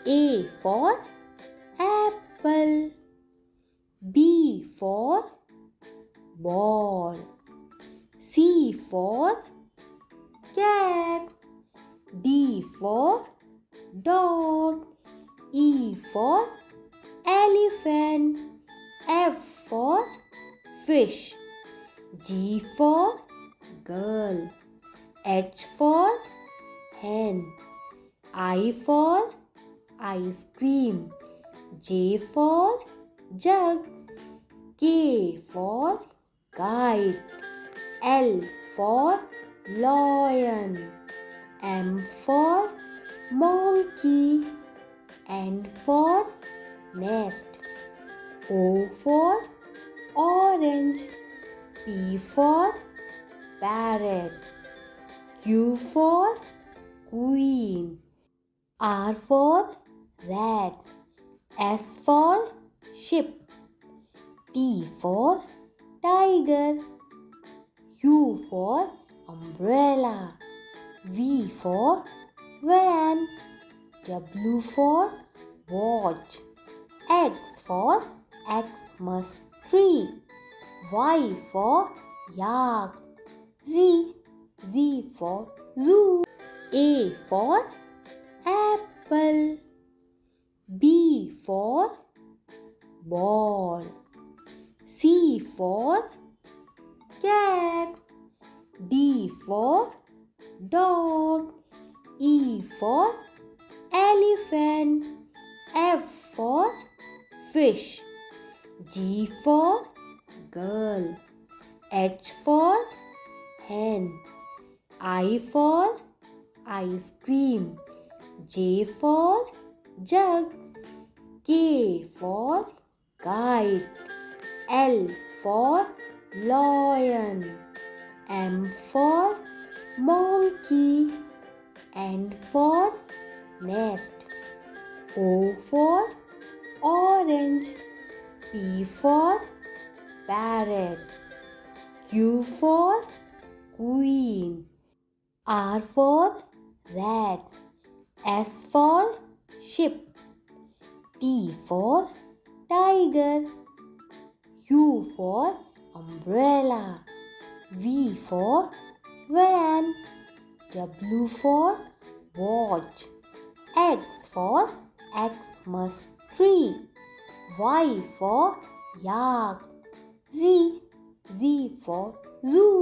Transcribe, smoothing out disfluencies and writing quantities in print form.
A for apple. B for ball. C for cat. D for dog. E for elephant. F for fish. G for girl. H for hen. I for ice cream. J for jug. K for kite. L for lion. M for monkey. N for nest. O for orange. P for parrot. Q for queen. R for rat. S for ship. T for tiger. U for umbrella. V for van. W for watch. X for Xmas tree. Y for yak. Z for zoo. A for apple. B for ball. C for cat. D for dog. E for elephant. F for fish. G for girl. H for hen. I for ice cream. J for jug. K for kite. L for lion. M for monkey. N for nest. O for orange. P for parrot. Q for queen. R for rat. S for ship. T for tiger. U for umbrella. V for van. W for watch. X for Xmas tree. Y for yak. Z for zoo.